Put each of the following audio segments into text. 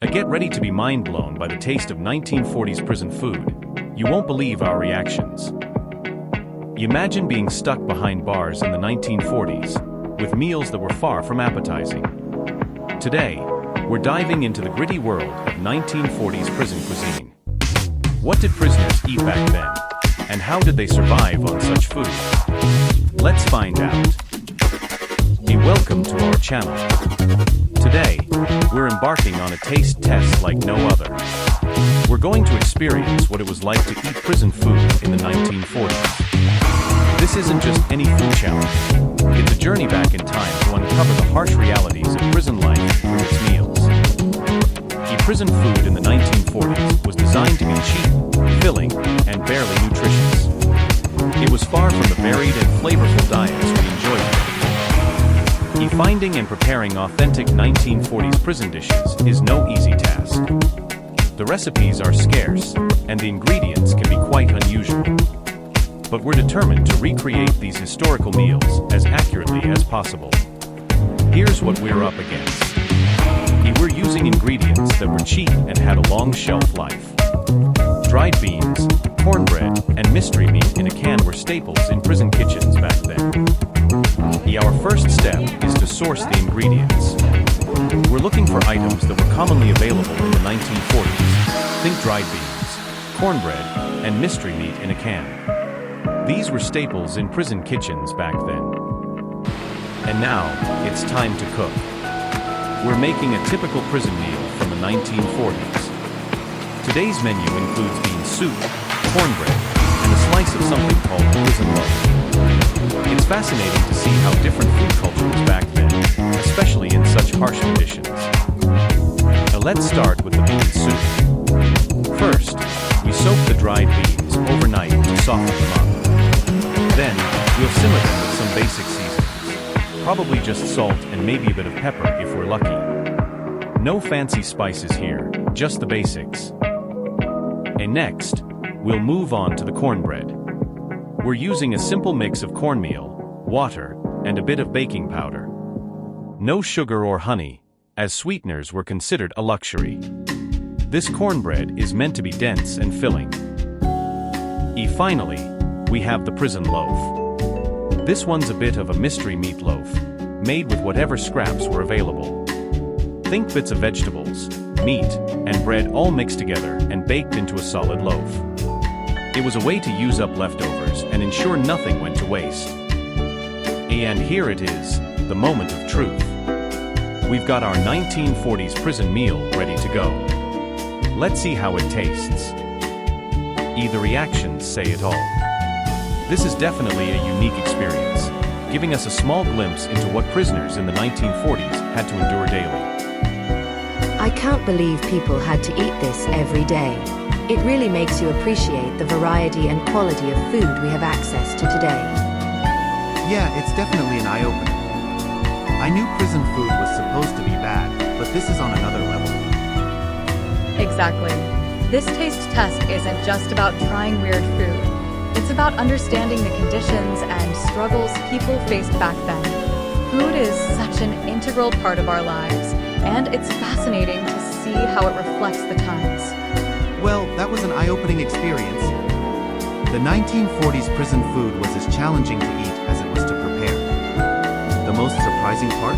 Get ready to be mind-blown by the taste of 1940s prison food. You won't believe our reactions. Imagine being stuck behind bars in the 1940s, with meals that were far from appetizing. Today, we're diving into the gritty world of 1940s prison cuisine. What did prisoners eat back then? And how did they survive on such food? Let's find out. Welcome to our channel. Today, we're embarking on a taste test like no other. We're going to experience what it was like to eat prison food in the 1940s. This isn't just any food challenge. It's a journey back in time to uncover the harsh realities of prison life through its meals. Prison food in the 1940s was designed to be cheap, filling, and barely nutritious. It was far from the varied and flavorful diets we enjoy today. Finding and preparing authentic 1940s prison dishes is no easy task. The recipes are scarce, and the ingredients can be quite unusual. But we're determined to recreate these historical meals as accurately as possible. Here's what we're up against. We're using ingredients that were cheap and had a long shelf life. Dried beans, cornbread, and mystery meat in a can were staples in prison kitchens back then. Our first step is to source the ingredients. We're looking for items that were commonly available in the 1940s. Think dried beans, cornbread, and mystery meat in a can. These were staples in prison kitchens back then. And now, it's time to cook. We're making a typical prison meal from the 1940s. Today's menu includes bean soup, cornbread, and a slice of something called prison loaf. It's fascinating to see how different food culture was back then, especially in such harsh conditions. Let's start with the bean soup. First, we soak the dried beans overnight to soften them up. Then, we'll simmer them with some basic seasonings. Probably just salt and maybe a bit of pepper if we're lucky. No fancy spices here, just the basics. And next, we'll move on to the cornbread. We're using a simple mix of cornmeal, water, and a bit of baking powder. No sugar or honey, as sweeteners were considered a luxury. This cornbread is meant to be dense and filling. Finally, we have the prison loaf. This one's a bit of a mystery meatloaf, made with whatever scraps were available. Think bits of vegetables, meat, and bread all mixed together and baked into a solid loaf. It was a way to use up leftovers and ensure nothing went to waste. And here it is, the moment of truth. We've got our 1940s prison meal ready to go. Let's see how it tastes. The reactions say it all. This is definitely a unique experience, giving us a small glimpse into what prisoners in the 1940s had to endure daily. I can't believe people had to eat this every day. It really makes you appreciate the variety and quality of food we have access to today. Yeah, it's definitely an eye-opener. I knew prison food was supposed to be bad, but this is on another level. Exactly. This taste test isn't just about trying weird food. It's about understanding the conditions and struggles people faced back then. Food is such an integral part of our lives, and it's fascinating to see how it reflects the times. Well, that was an eye-opening experience. The 1940s prison food was as challenging to eat as it was to prepare. The most surprising part?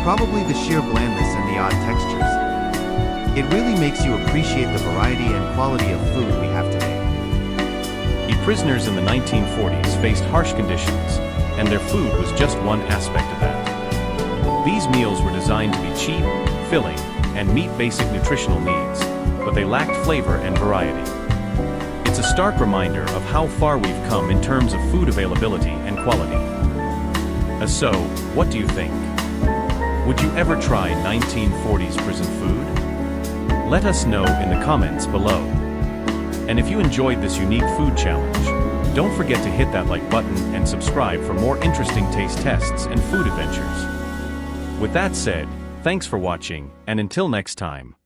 Probably the sheer blandness and the odd textures. It really makes you appreciate the variety and quality of food we have today. Prisoners in the 1940s faced harsh conditions, and their food was just one aspect of that. These meals were designed to be cheap, filling, and meet basic nutritional needs, but they lacked flavor and variety. It's a stark reminder of how far we've come in terms of food availability and quality. So, what do you think? Would you ever try 1940s prison food? Let us know in the comments below. And if you enjoyed this unique food challenge, don't forget to hit that like button and subscribe for more interesting taste tests and food adventures. With that said, thanks for watching, and until next time.